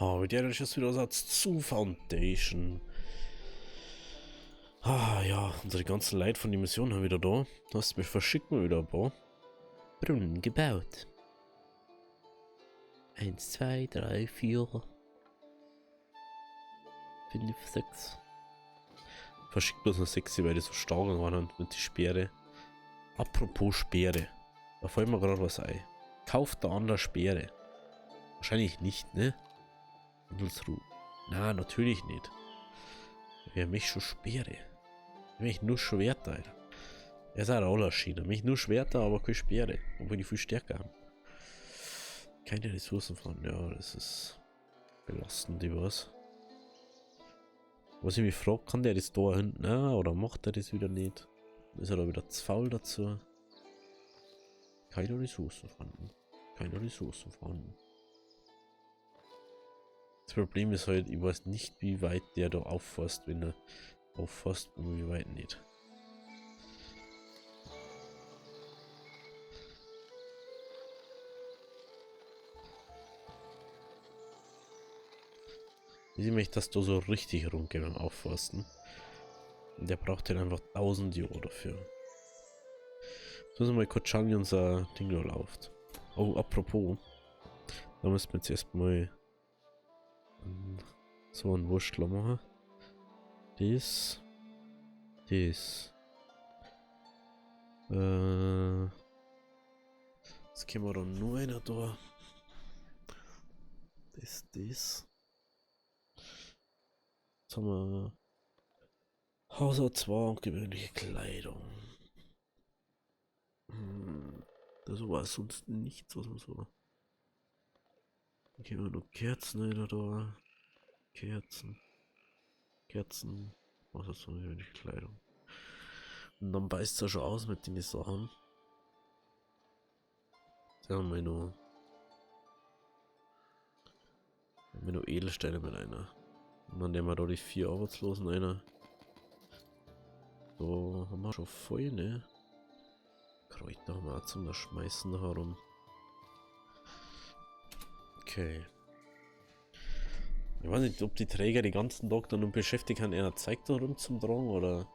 Mit der ist jetzt wieder Satz zu Foundation. Ja, unsere ganzen Leute von der Mission haben wieder da. Hast mich verschicken wieder ein paar. Brunnen gebaut. 1, 2, 3, 4, 5, 6. Verschickt bloß noch 6, weil die so stark waren mit die Speere. Apropos Speere. Da fällt mir gerade was ein. Kauft der andere Speere. Wahrscheinlich nicht, ne? Handelsruhe. Na, natürlich nicht. Wer mich schon Speere. Mich nur Schwerter, Alter. Er ist ein Rollerschiene. Mich nur Schwerter, aber keine Speere. Obwohl die viel stärker haben. Keine Ressourcen von. Ja, das ist belastend, die was. Was ich mich frage, kann der das da hinten oder macht er das wieder nicht? Ist er da wieder zu faul dazu? Keine Ressourcen vorhanden. Keine Ressourcen vorhanden. Das Problem ist halt, ich weiß nicht, wie weit der da auffasst, wenn er auffasst und wie weit nicht. Ich möchte, dass da so richtig rumgeht beim Aufforsten. Und der braucht halt einfach 1000 Jahre dafür. Jetzt müssen wir mal kurz schauen, wie unser Ding da läuft. Oh, apropos. Da müssen wir jetzt erstmal so einen Wurstler machen. Das. Das. Jetzt können wir dann nur einer da. Das. Jetzt haben wir Haushaltswaren und gewöhnliche Kleidung. Das war sonst nichts, was man so. Dann können wir noch Kerzen wieder da. Kerzen. Kerzen. Haushaltswaren und gewöhnliche Kleidung. Und dann beißt es ja schon aus mit den Sachen. Da haben wir noch Edelsteine mit einer. Und dann nehmen wir da die 4 Arbeitslosen einer. Da haben wir schon voll, ne? Kräuter haben wir auch zum Schmeißen da herum. Okay. Ich weiß nicht, ob die Träger die ganzen Tag dann nur beschäftigt haben, einer zeigt da rum zum Tragen oder.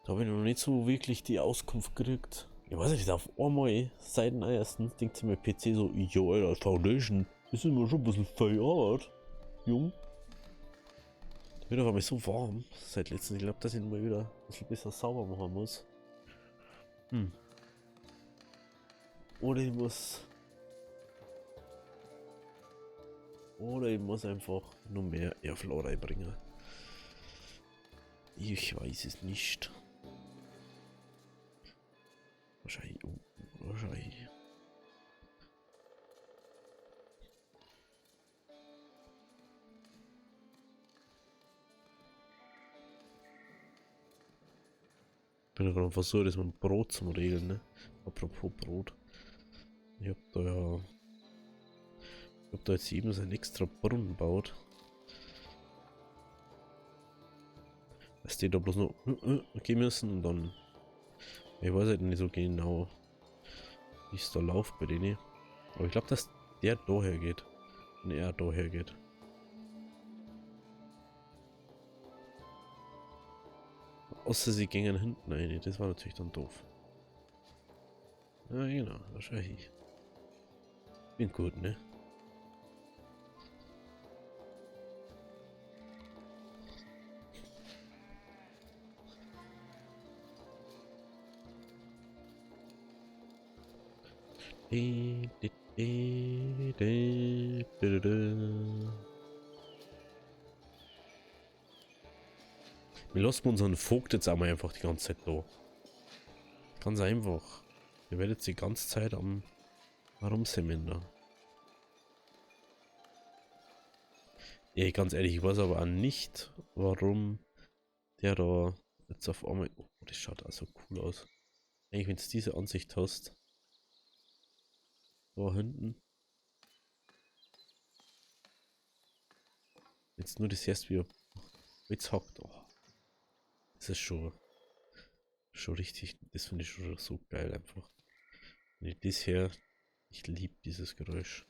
Da habe ich noch nicht so wirklich die Auskunft gekriegt. Ich weiß nicht, auf einmal seit dem ersten denkt sich mein PC so, ja, Alter, Foundation, das ist immer schon ein bisschen Feierabend, Jung. Da wird auf einmal so warm seit letztens. Ich glaube, dass ich mal wieder ein bisschen besser sauber machen muss. Oder ich muss. Oder ich muss einfach nur mehr Airflow reinbringen. Ich weiß es nicht. Wahrscheinlich. Wahrscheinlich. Ich bin gerade versucht, das mit dem Brot zum Regeln, ne? Apropos Brot. Ich hab da ja. Ich hab da jetzt eben so einen extra Brunnen gebaut. Dass die da bloß noch gehen müssen und dann. Ich weiß halt nicht so genau, wie es da läuft bei denen. Aber ich glaube, dass der daher geht. Und er daher geht. Außer sie gingen hinten rein. Das war natürlich dann doof. Ja, genau. Wahrscheinlich. Bin gut, ne? Wir lassen unseren Vogt jetzt auch mal einfach die ganze Zeit da. Ganz einfach. Wir werden jetzt die ganze Zeit am Herumsemmeln da. Ja, ganz ehrlich, ich weiß aber auch nicht, warum der da jetzt auf einmal. Oh, das schaut auch so cool aus. Eigentlich, wenn du diese Ansicht hast. Da hinten. Jetzt nur das erst wie jetzt hockt. Oh, das ist schon richtig. Das finde ich schon so geil einfach. Wenn ich das her. Ich liebe dieses Geräusch.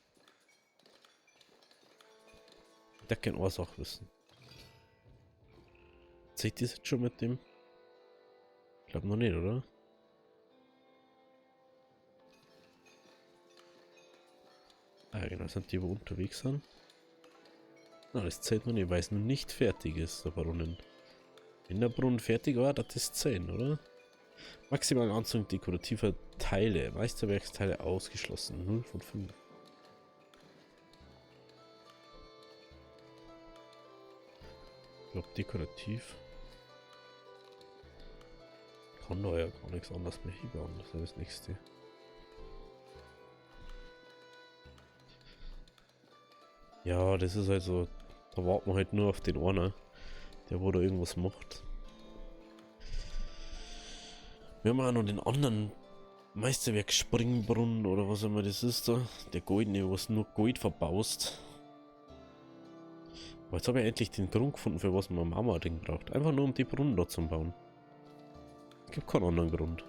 Der kann eine Sache wissen. Seht ihr das jetzt schon mit dem? Ich glaube noch nicht, oder? Ah, genau, das sind die, wo unterwegs sind. Na, das zählt noch nicht, weil es noch nicht fertig ist, der Brunnen. Wenn der Brunnen fertig war, das ist 10, oder? Maximale Anzahl dekorativer Teile. Meisterwerksteile ausgeschlossen. 0 von 5. Ich glaube, dekorativ. Kann da ja gar nichts anderes mehr hinbauen. Das ist das nächste. Ja, das ist also. Da warten wir halt nur auf den einer, der wo da irgendwas macht. Wir haben auch noch den anderen Meisterwerk Springbrunnen oder was immer das ist da. Der goldene, was nur Gold verbaust. Aber jetzt habe ich endlich den Grund gefunden, für was man Marmorring braucht. Einfach nur um die Brunnen da zu bauen. Es gibt keinen anderen Grund.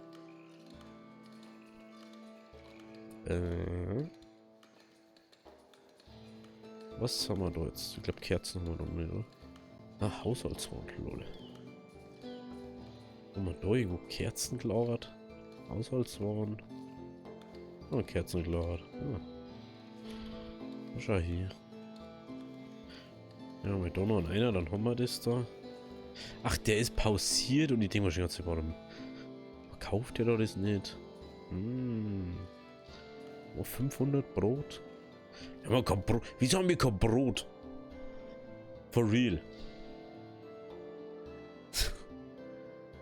Was haben wir da jetzt? Ich glaube Kerzen haben wir noch nicht, oder? Ah, Haushaltswand, lol. Haben wir da irgendwo Kerzen gelagert? Haushaltswand. Oh, Kerzen gelagert. Ah. Schau hier. Ja, haben wir da noch einer, dann haben wir das da. Ach, der ist pausiert und ich denke mir schon ganz, warum verkauft der da das nicht? Oh, 500 Brot? Ja, wir kein Brot. Wieso haben wir kein Brot? For real.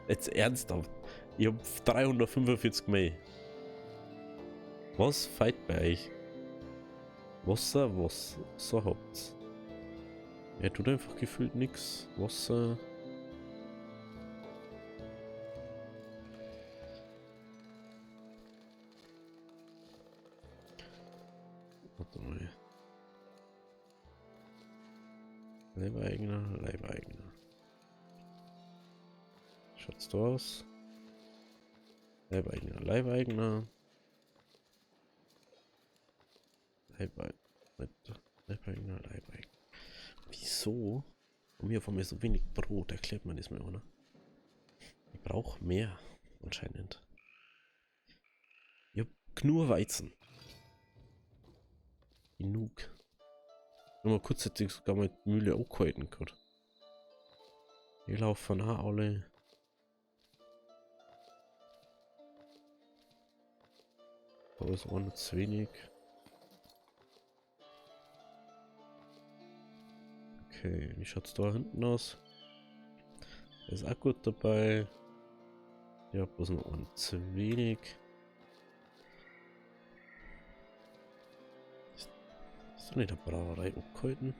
Jetzt ernsthaft. Ich hab 345 mehr. Was feit bei euch? Wasser, was? Wasser habt's. Er tut einfach gefühlt nix. Wasser. Warte mal. Leibeigner, Leibeigner. Schaut's da aus? Leibeigner, Leibeigner. Leibeigner, Leibeigner. Wieso? Und mir von mir so wenig Brot, erklärt man das mir, oder? Ich brauche mehr, anscheinend. Ich hab nur Weizen. Genug. Nur mal kurzzeitig sogar mal die Mühle auch gehalten gehabt. Wir laufen auch alle. Da ist auch nicht zu wenig. Okay, wie schaut's da hinten aus? Der ist auch gut dabei. Ja, bloß noch ein zu wenig. Ist doch nicht der Brauerei abgehalten?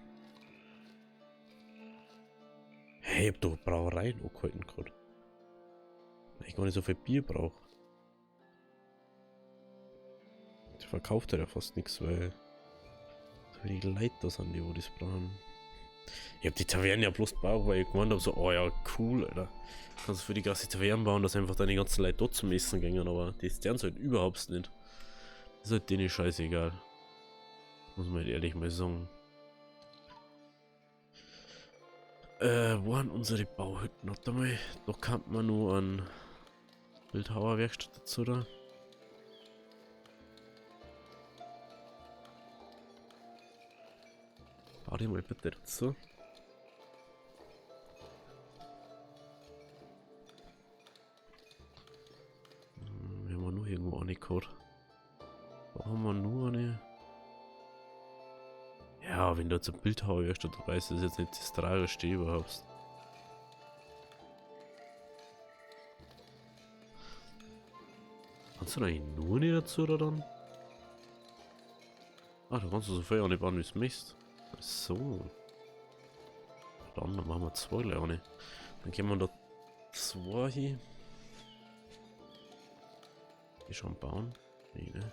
Hey, ich hab doch Brauereien abgehalten gerade. Weil ich gar nicht so viel Bier brauche. Der verkauft ja fast nichts, weil so wenig Leute da sind, die wo das brauchen. Ich hab die Taverne ja bloß gebaut, weil ich gemeint habe, so, oh ja, cool, Alter. Kannst du für die ganze Taverne bauen, dass einfach deine ganzen Leute dort zum Essen gehen, aber das tun sie halt überhaupt nicht. Das ist halt denen scheißegal. Muss man halt ehrlich mal sagen. Wo haben unsere Bauhütten? Warte mal, da kann man nur an Bildhauerwerkstatt dazu, oder? Bau die mal bitte dazu. Wir haben nur irgendwo eine Code. Da haben wir nur eine. Ja, wenn du zur Bildhauerwerkstatt dabei ist, ist jetzt nicht das Tragischste überhaupt. Kannst du da eigentlich nur nicht dazu oder dann? Ah, da kannst du so viel auch nicht bauen, wie es möchtest. Ach so. Dann machen wir zwei Leone. Dann können wir da zwei hin. Die schon bauen? Nee, ne?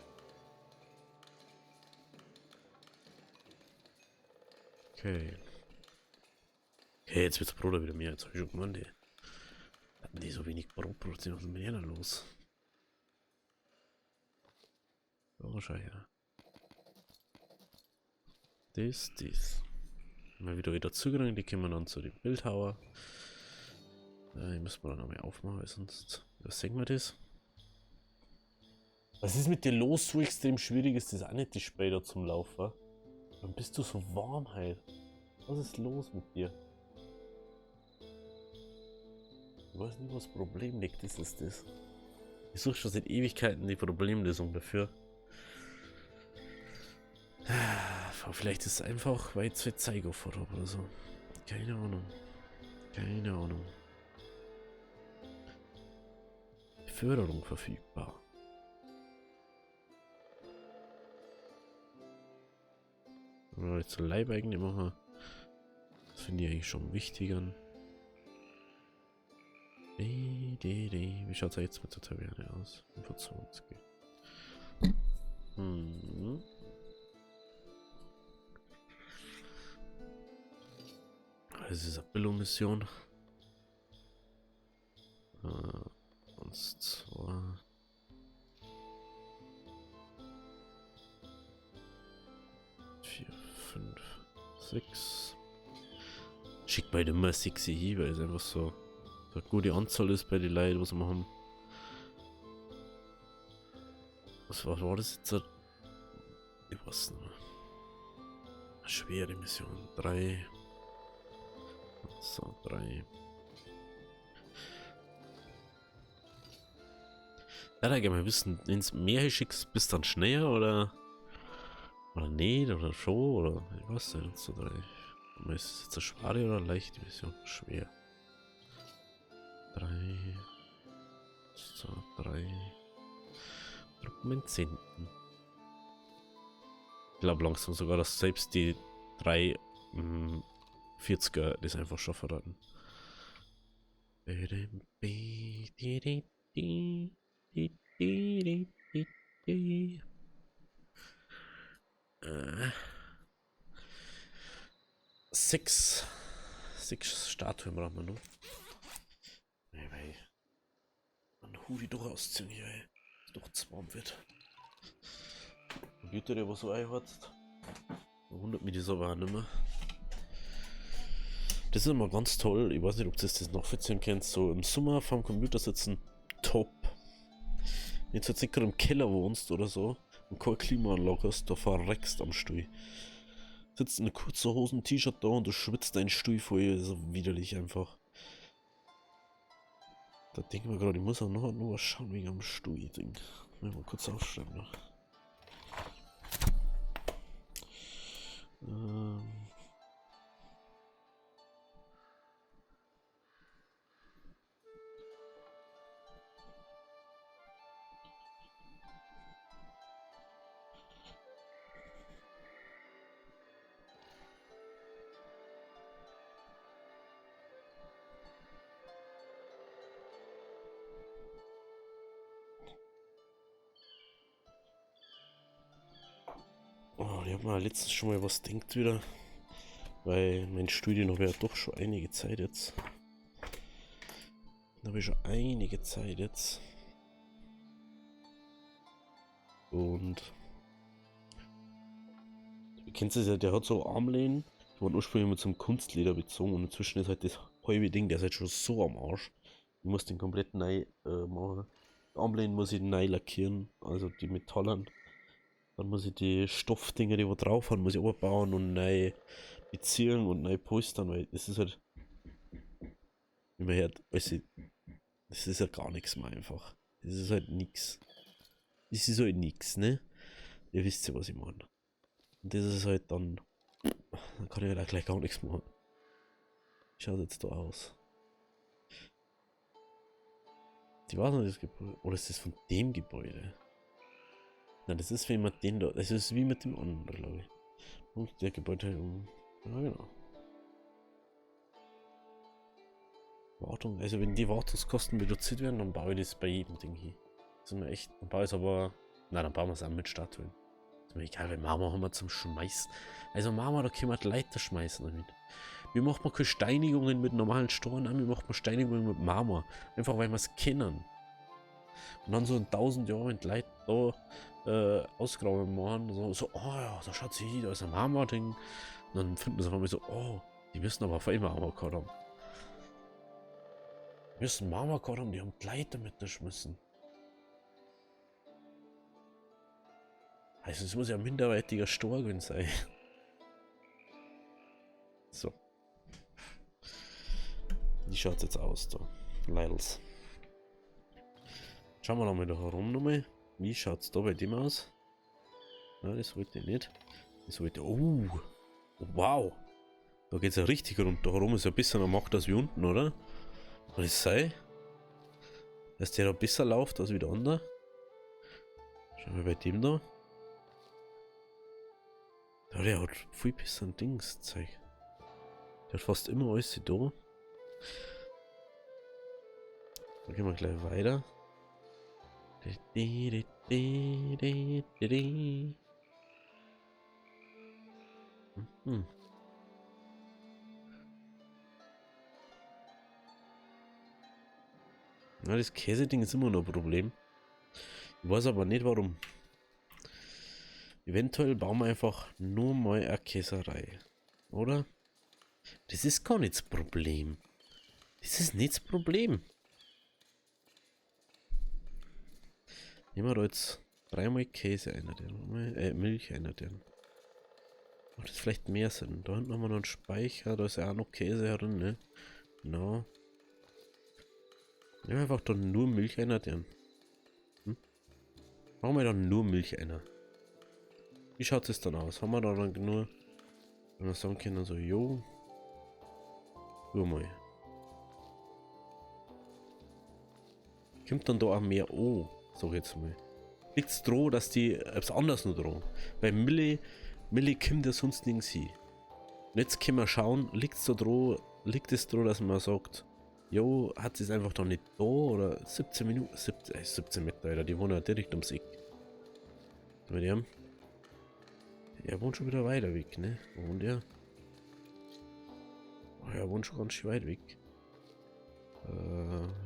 Okay. Okay, jetzt wird's Brot wieder mehr. Jetzt hab ich schon gemeint, die hatten die so wenig Brot produziert. Was ist denn da los? Oh, schau her. Das. Mal wieder zugehen, die kommen dann zu dem Bildhauer. Die müssen wir dann nochmal aufmachen, weil sonst sehen wir das. Was ist mit dir los? So extrem schwierig ist das auch nicht, die später zum Laufen. Warum bist du so warm halt? Was ist los mit dir? Ich weiß nicht, was das Problem liegt, das ist das. Ich suche schon seit Ewigkeiten die Problemlösung dafür. Vielleicht ist es einfach, weil ich zwei Zeiger vor habe oder so. Keine Ahnung. Keine Ahnung. Förderung verfügbar. Oder jetzt Leib eigentlich machen. Das finde ich eigentlich schon wichtiger. Wie schaut es jetzt mit der Taverne aus? 25. Das ist eine Bildungsmission. Und zwar. Vier, 5, 6. Schickt bei dem mal 6 hin, weil es einfach so eine gute Anzahl ist bei den Leuten, was wir haben. Was war das jetzt? Ich weiß nicht mehr. Eine schwere Mission. 3. So, 3. Ja, da gerne mal wissen, wenn es mehr schickst, bist du dann schneller oder nicht oder schon oder ich weiß nicht. So 3. Ist es jetzt eine schwere oder eine leichte Mission? Schwer. 3. So, 3. Dokumenten. Ich glaube langsam sogar, dass selbst die 3 40er das einfach schon verraten. Sechs Statuen brauchen wir noch. Nee, weil man Hoodie doch ausziehen hier, ey. Dass doch zu warm wird. Computer, der was so einhatzt. Wundert mich das aber auch nicht mehr. Das ist immer ganz toll. Ich weiß nicht, ob ihr das nachvollziehen könnt. So im Sommer vorm Computer sitzen, top. Wenn du jetzt nicht gerade im Keller wohnst oder so und keine Klimaanlage hast, da verreckst am Stuhl. Sitzt in einer kurzen Hosen, T-Shirt da und du schwitzt deinen Stuhl voll. Das ist so widerlich einfach. Da denke ich mir gerade, ich muss auch noch was schauen wegen am Stuhl-Ding. Mal kurz aufschreiben noch. Oh, ich habe mir letztens schon mal was denkt wieder. Weil mein Studium habe ja doch schon einige Zeit jetzt. Da habe ich schon einige Zeit jetzt. Und du kennst es ja, der hat so Armlehnen. Die waren ursprünglich mit so einem Kunstleder bezogen und inzwischen ist halt das halbe Ding, der ist halt schon so am Arsch. Ich muss den komplett neu machen. Die Armlehnen muss ich neu lackieren, also die Metallen. Dann muss ich die Stoffdinger, die wo drauf haben, muss ich abbauen und neu beziehen und neu polstern, weil das ist halt, wie man hört, also, das ist ja gar nichts mehr einfach. Das ist halt nix. Das ist halt nix, ne? Ihr wisst ja, was ich meine. Und das ist halt dann kann ich halt auch gleich gar nichts machen. Wie schaut jetzt da aus? Die war noch das Gebäude. Oder ist das von dem Gebäude? Nein, das ist wie mit dem da. Das ist wie mit dem anderen, glaube ich. Und der Gebäude um. Ja, genau. Wartung. Also, wenn die Wartungskosten reduziert werden, dann baue ich das bei jedem Ding hier. Das ist mir echt. Dann baue ich es aber. Nein, dann bauen wir es auch mit Statuen. Ist mir egal, weil Marmor haben wir zum Schmeißen. Also, Marmor, da können wir die Leiter schmeißen damit. Wie macht man keine Steinigungen mit normalen Storen an? Wie macht man Steinigungen mit Marmor? Einfach weil wir es kennen. Und dann so in 1000 Jahren, wenn die Leute da ausgraben machen, so, oh ja, da schaut sie, da ist ein Marmor-Ding. Und dann finden sie auf einmal so, oh, die müssen aber auf einmal Marmorkord haben. Die müssen Marmorkord haben, die haben Gleiter mitgeschmissen. Also es muss ja ein minderwertiger Storgen sein. So. Wie schaut es jetzt aus da? Leidels. Schauen wir nochmal da herum nochmal. Wie schaut es da bei dem aus? Ja, das wollte ich nicht. Das wollte. Oh! Wow! Da geht es ja richtig runter. Herum ist ja ein bisschen mehr Macht als wie unten, oder? Kann das sein? Dass der da besser läuft als wie der andere? Schauen wir bei dem da. Ja, der hat viel besser ein Dings-Zeug. Der hat fast immer alles da. Dann gehen wir gleich weiter. Mhm. Ja, das Käseding ist immer noch ein Problem. Ich weiß aber nicht warum. Eventuell bauen wir einfach nur mal eine Käserei. Oder? Das ist gar nicht das Problem. Das ist nicht das Problem. Nehmen wir da jetzt dreimal Käse einer, Milch einer, macht das vielleicht mehr Sinn. Da hinten haben wir noch einen Speicher, da ist ja auch noch Käse drin, ne? Genau. Nehmen wir einfach dann nur Milch einer, Machen wir dann nur Milch einer. Wie schaut es dann aus? Haben wir da dann nur, wenn wir sagen können, so, jo, nur mal. Kommt dann da auch mehr an, sag ich jetzt mal. Liegt's dran, dass die etwas anderes noch dran. Bei Milli kommt ja sonst nirgends hin. Und jetzt können wir schauen, liegt es dran, dass man sagt, jo, hat sie es einfach doch nicht da oder 17 Minuten, 17 Meter, Alter, die wohnen ja direkt ums Eck. Er wohnt schon wieder weiter weg, ne? Wo wohnt er? Oh, er wohnt schon ganz schön weit weg.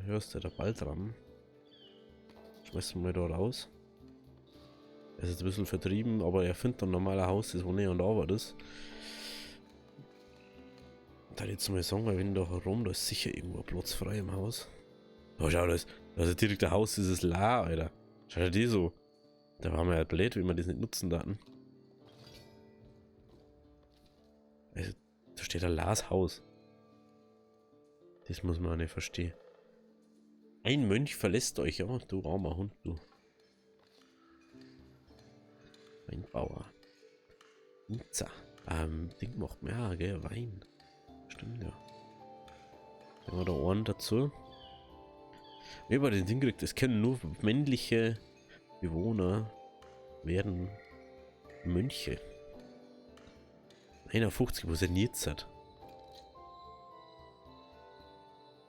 Hier ist der bald dran. Schmeißen wir mal da raus. Er ist jetzt ein bisschen vertrieben, aber er findet ein normales Haus, das wo näher und Arbeit ist. Da jetzt mal sagen, weil wenn da herum, da ist sicher irgendwo Platz frei im Haus. Oh, schau, das ist direkt ein Haus, dieses La, Alter. Schau dir die so. Da waren wir ja blöd, wenn wir das nicht nutzen daten. Also, da steht ein Lars Haus. Das muss man auch nicht verstehen. Ein Mönch verlässt euch, ja, du armer Hund, du. Ein Bauer. Nizza. Ding macht mir, ja, gell, Wein. Stimmt, ja. Nehmen wir da Ohren dazu. Wie man den Ding kriegt, es können nur männliche Bewohner werden Mönche. 51, wo ist denn jetzt?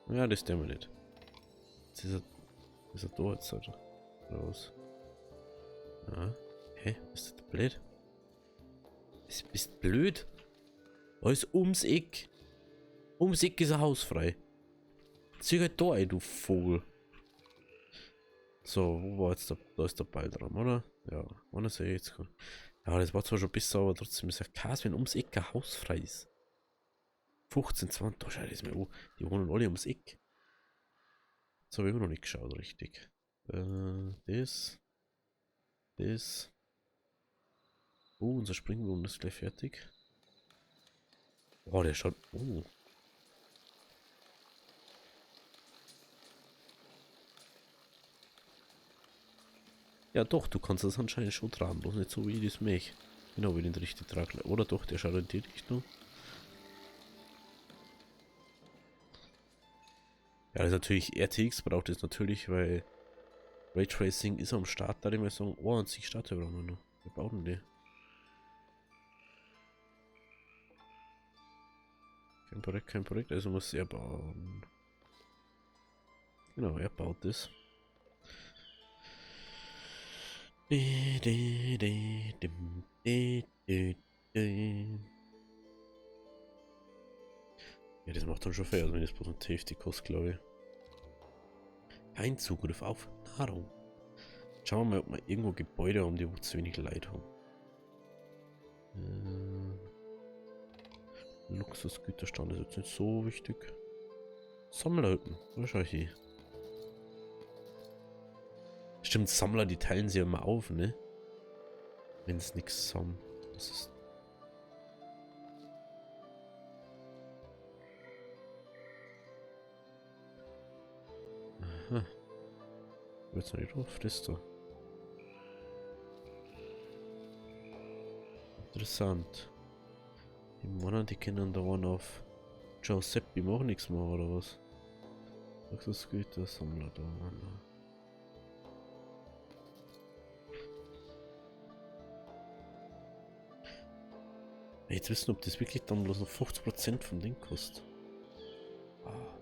Ja, das tun wir nicht. Jetzt ist er da jetzt, oder? Raus. Ja. Hä? Ist das blöd? Bist blöd? Da ist ums Eck. Ums Eck ist ein Haus frei. Zieh halt da ein, du Vogel. So, wo war jetzt der? Da ist der Ball dran, oder? Ja, wann sehe ich jetzt? Ja, das war zwar schon besser, aber trotzdem ist ja krass, wenn ums Eck ein Haus frei ist. 15, 20, da schau das mal an. Die wohnen alle ums Eck. Das habe ich immer noch nicht geschaut, richtig. Das. Oh, unser Springbrunnen ist gleich fertig. Oh, der schaut. Oh. Ja doch, du kannst das anscheinend schon tragen, bloß nicht so wie das Mech. Genau, wie den richtig trage. Oder doch, der schaut in die Richtung. Ja, das ist natürlich, RTX braucht es natürlich, weil Raytracing ist am Start, da die mal sagen, oh, und 10 Starter brauchen wir noch. Wir bauen die. Kein Projekt, also muss er bauen. Genau, er baut das. Ja, das macht dann schon fair, also wenn das bloß ein Hälfte kostet, glaube ich. Kein Zugriff auf Nahrung. Schauen wir mal, ob wir irgendwo Gebäude haben, die wo zu wenig Leid haben. Luxusgüterstand ist jetzt nicht so wichtig. Sammlerhütten, wo schau ich hier? Stimmt, Sammler, die teilen sie ja immer auf, ne? Wenn es nichts haben. Das ist. Aha. Jetzt noch nicht drauf, das da. Interessant. Die Männer, die können da waren auf Giuseppe auch nichts mehr, oder was? Luxusgüter, Sammler da. Jetzt wissen, ob das wirklich dann bloß noch 50% vom Ding kostet. Ah.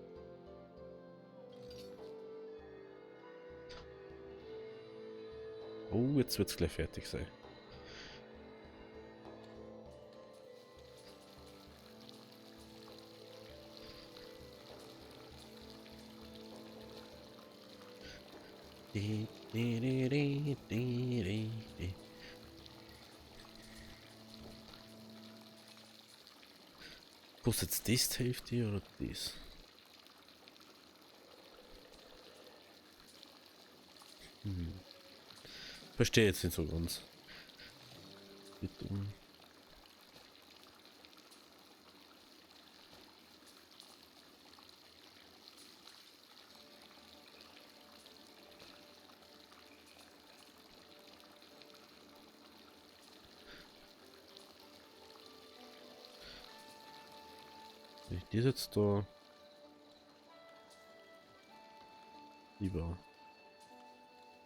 Oh, jetzt wird es gleich fertig sein. Kostet jetzt das die Hälfte oder das? Verstehe jetzt nicht so ganz. Bitte. Wenn ich das jetzt da lieber.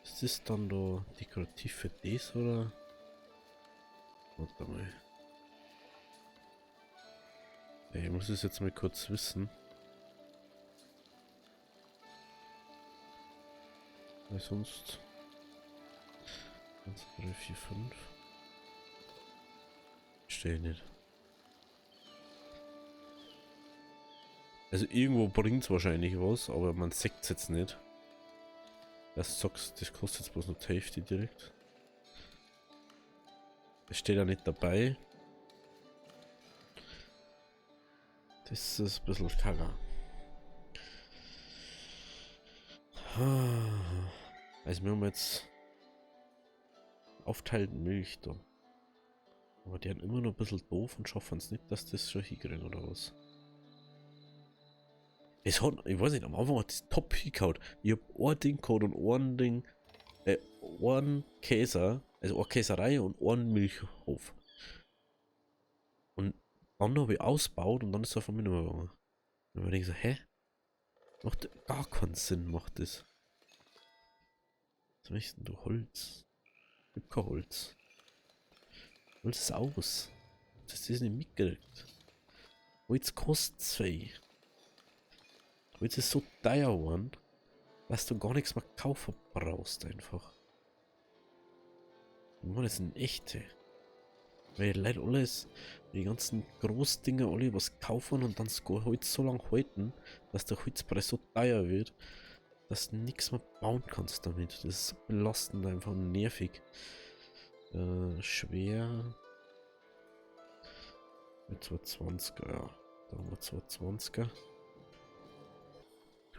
Ist das dann da dekorativ für das oder? Warte mal. Ich muss es jetzt mal kurz wissen. Weil sonst. 1, 2, 3, 4, 5. Verstehe ich nicht. Also irgendwo bringt es wahrscheinlich was, aber man sieht es jetzt nicht. Das sagst, das kostet jetzt bloß noch die Hälfte direkt. Das steht ja nicht dabei. Das ist ein bisschen kacke. Also wir haben jetzt aufteilten Milch da. Aber die haben immer noch ein bisschen doof und schaffen es nicht, dass das schon hinkriegen oder was. Es hat, ich weiß nicht, am Anfang hat das top hingehauen. Ich hab ein Ding gehabt und ein Ding, ein Käse, also eine Käserei und einen Milchhof. Und dann habe ich ausgebaut und dann ist es auf einmal nicht mehr gegangen. Und dann denke ich so, hä? Macht gar keinen Sinn, macht das. Was möchtest du? Holz? Gibt kein Holz. Holz ist aus. Das ist nicht mitgekriegt. Holz kostet 2. Holz ist so teuer geworden, dass du gar nichts mehr kaufen brauchst einfach. Mann, das sind echte. Weil leider alles, die ganzen Großdinger alle was kaufen und dann das Holz so lange halten, dass der Holzpreis so teuer wird, dass du nichts mehr bauen kannst damit. Das ist so belastend, einfach nervig. Schwer. Mit 220er, ja. Da haben wir 220er.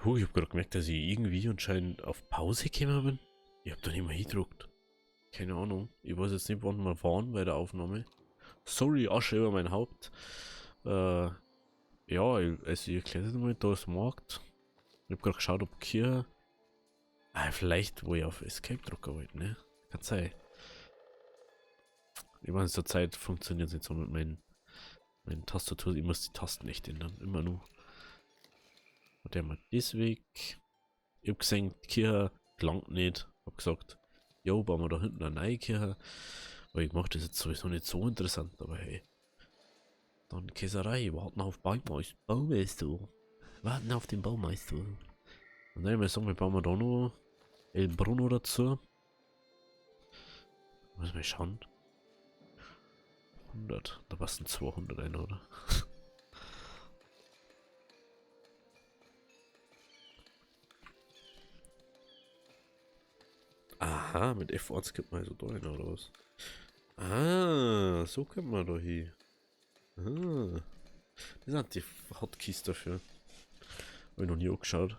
Ich hab gerade gemerkt, dass ich irgendwie anscheinend auf Pause gekommen bin. Ich hab da nicht mehr hingedruckt. Keine Ahnung. Ich weiß jetzt nicht, wann wir waren bei der Aufnahme. Sorry, Asche über mein Haupt. Ja, also ich erkläre es mal, da ist Markt. Ich hab gerade geschaut, ob hier. Vielleicht, wo ich auf Escape drucken wollte, ne? Kann sein. Ich meine, zur Zeit funktioniert es nicht so mit meinen Tastatur. Ich muss die Tasten echt ändern. Immer nur. Und der mal das weg. Ich hab gesehen, die Kirche langt nicht. Hab gesagt, jo, bauen wir da hinten eine neue Kirche. Aber ich mach das jetzt sowieso nicht so interessant, aber hey. Dann Käserei, warten auf Baumeister. Warten auf den Baumeister. Und dann sagen wir, bauen wir da noch El Bruno dazu. Müssen wir schauen. 100, da passen 200 ein, oder? Aha, mit F1 gibt man also da hin, oder was? Ah, so kommt man da hier. Ah. Das sind die Hotkeys dafür. Habe ich noch nie angeschaut.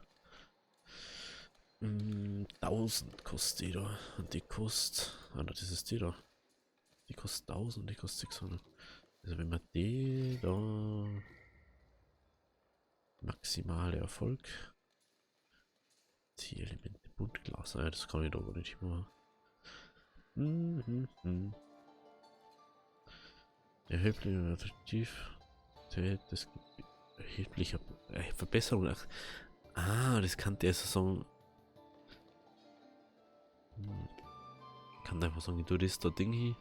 1000 kostet die da. Und die kostet. Ah, das ist die da. Die kostet 1000, die kostet 600. Also wenn man die da. Maximale Erfolg. Zielelemente, Buntglas. Ah, das kann ich da aber nicht machen. Erheblich attraktiv. Das gibt erhebliche Verbesserung. Ah, das kann der so sagen. Kann einfach sagen, ich tue das da Ding hin.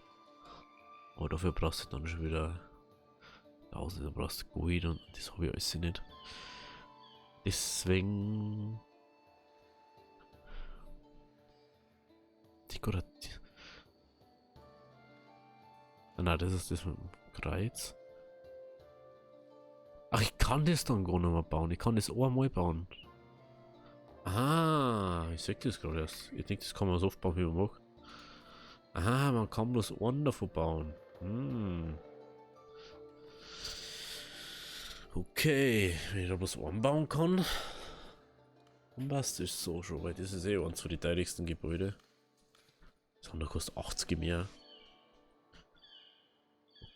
Aber dafür brauchst du dann schon wieder 1000, da brauchst du Gold und das habe ich alles nicht. Deswegen. Dekorativ. Ah, nein, das ist das mit dem Kreuz. Ach, ich kann das dann gar nicht mehr bauen. Ich kann das einmal bauen. Ah, ich sehe das gerade erst. Ich denke, das kann man so oft bauen, wie man mag. Aha, man kann bloß einen davon bauen. Okay, wenn ich da bloß einen bauen kann, dann passt das so schon, weil das ist eh eins von den teuersten Gebäude. Das andere kostet 80 mehr.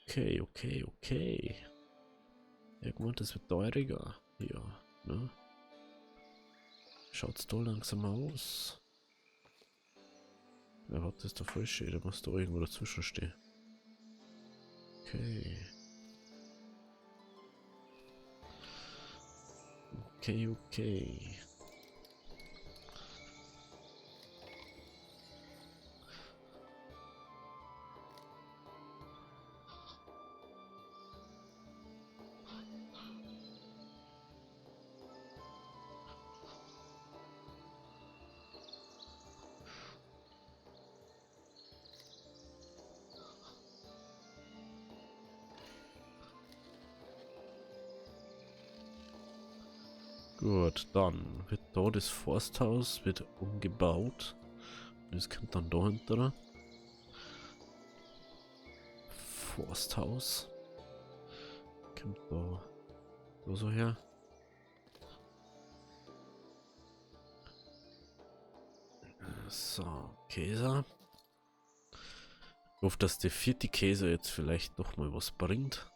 Okay. Irgendwann, das wird teurer. Ja, ne? Schaut's da langsam aus. Ja, warte, das ist der falsche, da muss da irgendwo dazwischen stehen. Okay. Gut, dann wird da das Forsthaus wird umgebaut. Und das kommt dann da hinter. Forsthaus. Kommt da so her. So, Käse. Ich hoffe, dass der vierte Käse jetzt vielleicht doch mal was bringt.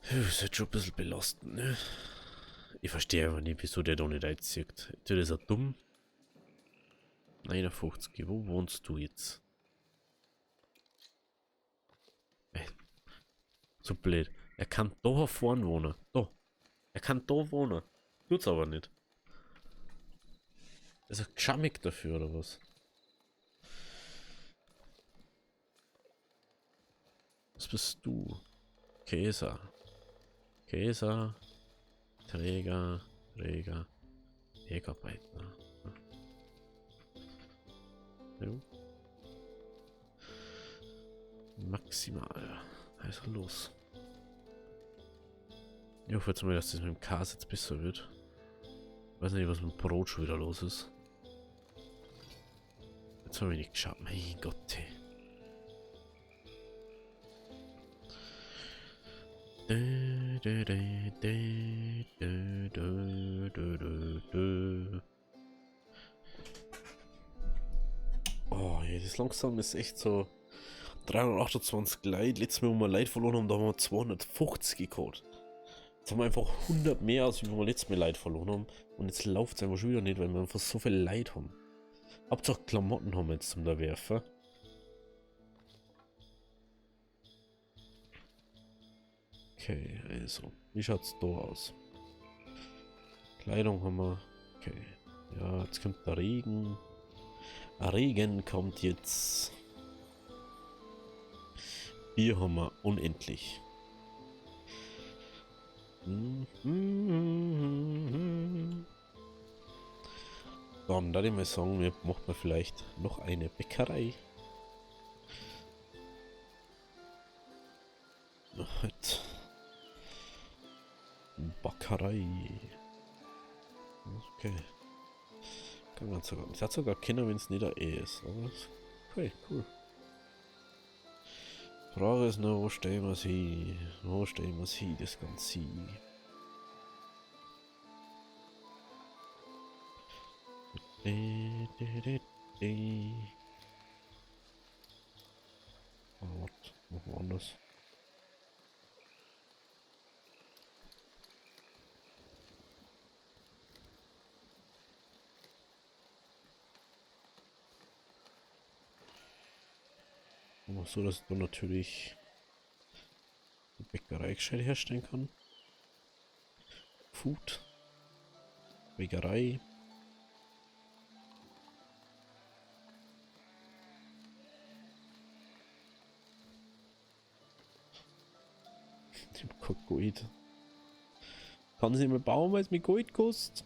Das ist jetzt schon ein bisschen belastend, ne? Ich verstehe einfach nicht, wieso der da nicht einzieht. Ist das auch dumm? 59, wo wohnst du jetzt? So blöd. Er kann da vorne wohnen. Da. Er kann da wohnen. Tut's aber nicht. Ist er geschammig dafür oder was? Was bist du? Käser. Träger. Wegarbeiter. Jo. Maximal. Also los. Ich hoffe jetzt mal, dass das mit dem Käse jetzt besser wird. Ich weiß nicht, was mit dem Brot schon wieder los ist. Jetzt habe ich nicht geschaut. Mein Gott. Oh, ja, das langsam ist echt so 328 Leute. Letztes Mal, wo wir Leute verloren haben, da haben wir 250 gehabt. Jetzt haben wir einfach 100 mehr, als wie wir letztes Mal Leute verloren haben. Und jetzt läuft es einfach schon wieder nicht, weil wir einfach so viel Leid haben. Hauptsache Klamotten haben wir jetzt zum da werfen. Okay, also, wie schaut's da aus? Kleidung haben wir. Okay. Ja, jetzt kommt der Regen. Regen kommt jetzt. Bier haben wir unendlich. Dann würde ich mal sagen, wir machen vielleicht noch eine Bäckerei. Halt. Bäckerei. Okay. Kann man sogar. Ich hat sogar Kinder, wenn es nicht der E ist. Aber okay, cool. Frage ist nur, wo stellen wir es hin? Wo stellen wir es hin, das Ganze? Oh, warte, machen wir anders. Aber so, dass ich dann natürlich die Bäckerei gescheit herstellen kann. Food. Bäckerei. Ich hab kein Gold. Kann sie nicht mehr bauen, weil es mir Gold kostet.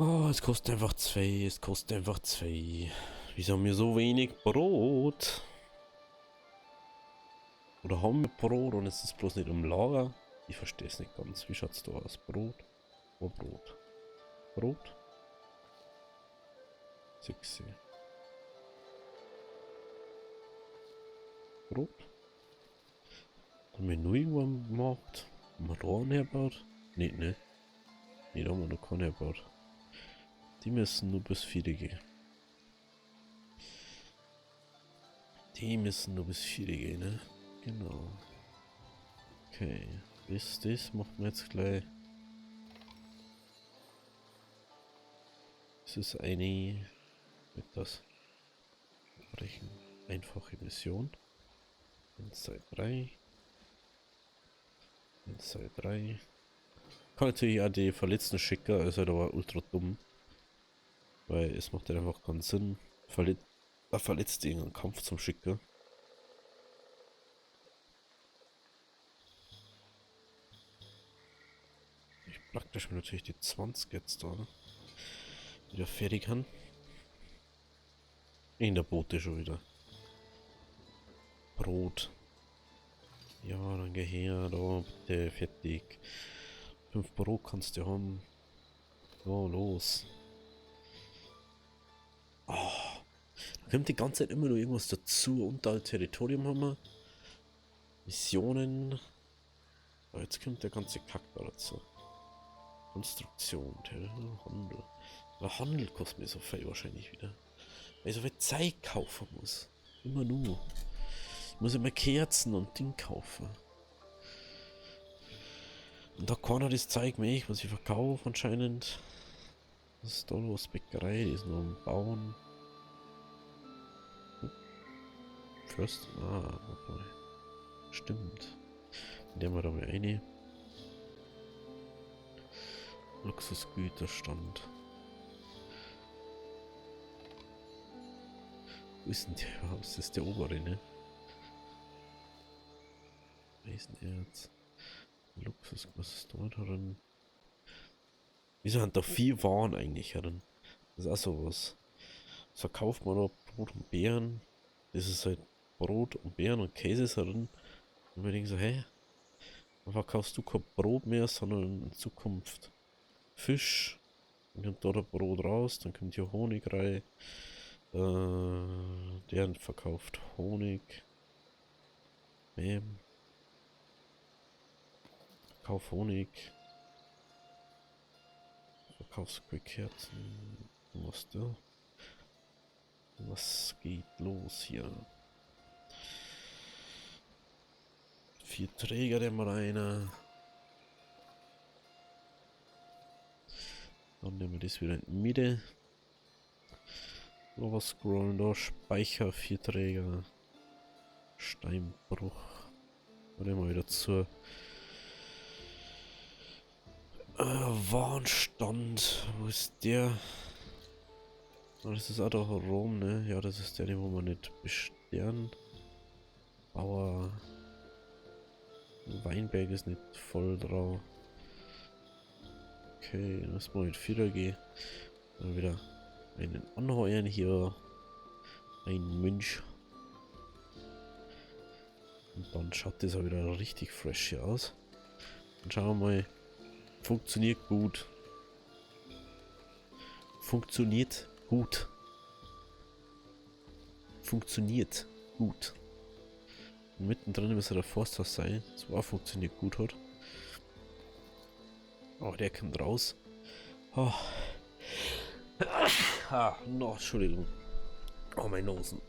Oh, es kostet einfach 2, es kostet einfach 2. Wieso haben wir so wenig Brot? Oder haben wir Brot und es ist bloß nicht im Lager? Ich verstehe es nicht ganz. Wie schaut's da aus? Brot? Wo Brot? Brot? 6. Brot? Haben wir nur irgendwo gemacht? Haben wir da einen hergebaut? Nee, ne? Nee, da haben wir noch keinen hergebaut. Die müssen nur bis 4 gehen. Die müssen nur bis 4 gehen, ne? Genau. Okay. Das machen wir jetzt gleich. Das ist eine. Mit das. Brechen. Einfache Mission. 1, 2, 3. 1, 2, 3. Kann natürlich auch die Verletzten schicken, ist halt aber ultra dumm. Weil es macht halt einfach keinen Sinn, Verletzte in einen Kampf zum Schicken. Ich praktisch mir natürlich die 20 jetzt da wieder fertig haben. In der Boote schon wieder. Brot. Ja, dann geh her, da, bitte, fertig. 5 Brot kannst du haben. So, los. Oh, da kommt die ganze Zeit immer nur irgendwas dazu. Unter Territorium haben wir. Missionen. Aber jetzt kommt der ganze Kack da dazu. Konstruktion, Handel. Der Handel kostet mir so viel wahrscheinlich wieder. Weil ich so viel Zeit kaufen muss. Immer nur. Ich muss immer Kerzen und Ding kaufen. Und da kann er das Zeug mehr, was ich verkaufe anscheinend. Was ist da los? Bäckerei, die ist noch am Bauen. First? Ah, okay. Stimmt. Nehmen wir da mal eine. Luxusgüterstand. Wo ist denn der überhaupt? Das ist der obere, ne? Eisenerz. Luxus, was ist da drin? Wieso sind da 4 Waren eigentlich drin? Das ist auch sowas. Was verkauft man da? Brot und Beeren. Das ist halt Brot und Beeren und Käse ist drin. Und wir denken so, hä? Dann verkaufst du kein Brot mehr, sondern in Zukunft Fisch. Dann kommt da der Brot raus, dann kommt hier Honig rein. Der verkauft Honig. Verkauf Honig. Verkaufst Kerzen. Was da? Was geht los hier? 4 Träger der Mariner. Dann nehmen wir das wieder in die Mitte. Noch was scrollen da. Speicher, 4 Träger. Steinbruch. Warte mal wieder zur Warenstand. Wo ist der? Oh, das ist auch doch Rom, ne? Ja, das ist der, den wo wir nicht bestern. Bauer. Weinberg ist nicht voll drauf. Okay, dann müssen wir mit 4 gehen. Dann wieder einen anheuern hier. Ein Mönch. Und dann schaut das auch wieder richtig fresh hier aus. Dann schauen wir mal. Funktioniert gut. Funktioniert gut. Funktioniert gut. Und mittendrin müsste der Forsthaus sein. Das war funktioniert gut hat. Oh, der kommt raus. Oh. Ah, no, Entschuldigung. Oh, meine Nosen.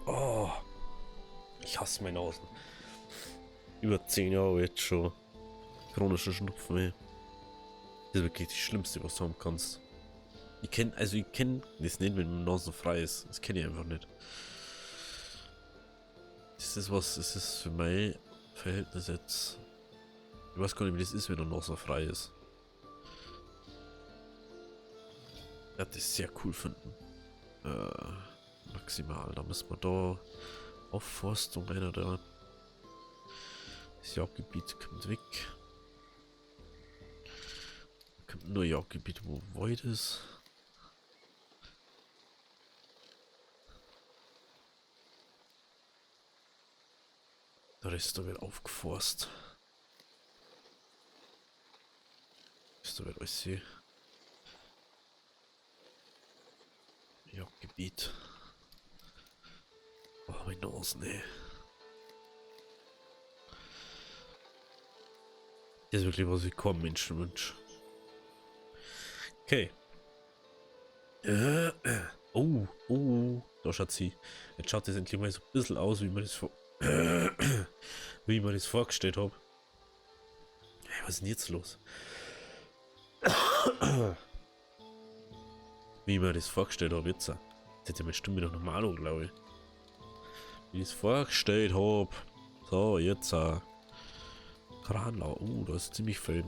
Oh. Ich hasse meine Nosen. Über 10 Jahre jetzt schon. Chronischer Schnupfen, ey. Das ist wirklich das Schlimmste, was du haben kannst. Ich kenne das nicht, wenn meine Nase frei ist. Das kenne ich einfach nicht. Das ist für mein Verhältnis jetzt. Ich weiß gar nicht, wie das ist, wenn eine Nase frei ist. Ich werde das sehr cool finden. Maximal. Da müssen wir da Aufforstung einer da. Das Jagdgebiet kommt weg. Da kommt nur Jagdgebiet, wo Void ist. Der Rest da wird aufgeforst. Da wird alles sehen. Jagdgebiet. Oh, meine Nase, ey. Das ist wirklich was ich kein Menschen wünsche. Okay. Oh, da schaut sie. Jetzt schaut das endlich mal so ein bisschen aus, wie man das vorgestellt habe. Hey, was ist denn jetzt los? Wie man das vorgestellt habe jetzt. Das hätte meine Stimme noch normal an, glaube ich. Wie ich es vorgestellt habe. So, jetzt. Kranlau. Da ist ziemlich viel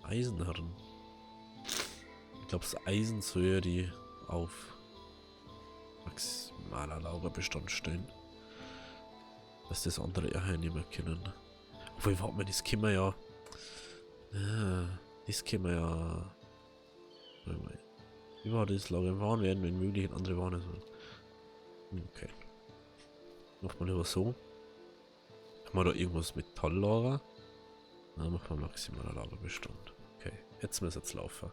Eisenherren. Ich glaube, das Eisen soll ja die auf maximaler Lagerbestand stellen. Dass das andere eher nicht mehr können. Obwohl, warte mal, das können wir ja. Das können wir ja. Wie war das? Lager Waren werden, wenn möglich, in andere Waren so. Okay. Macht man lieber so. Haben wir da irgendwas Metalllager? Dann machen wir maximaler Lagerbestand. Okay, jetzt müssen wir jetzt laufen.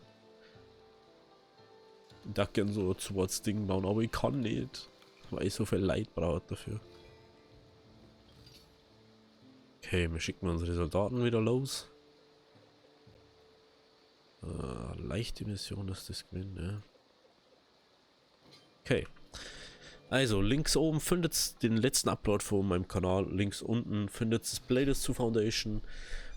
Ich darf gerne so ein zweites Ding bauen, aber ich kann nicht. Weil ich so viel Leid brauche dafür. Okay, wir schicken unsere Soldaten wieder los. Leichte Mission ist das gewesen, ja. Okay. Also, links oben findet ihr den letzten Upload von meinem Kanal. Links unten findet ihr das Playlist zu Foundation.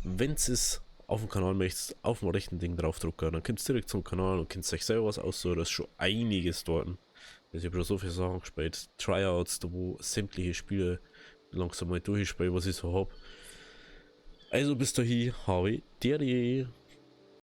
Wenn ihr es auf dem Kanal möchtet, auf dem rechten Ding draufdrücken, dann kommt es direkt zum Kanal und könnt euch selber was aussuchen. Da ist schon einiges dort. Also ich habe schon so viele Sachen gespielt. Tryouts, da wo sämtliche Spiele langsam mal durchspielen, was ich so habe. Also bis dahin, habe ich dir.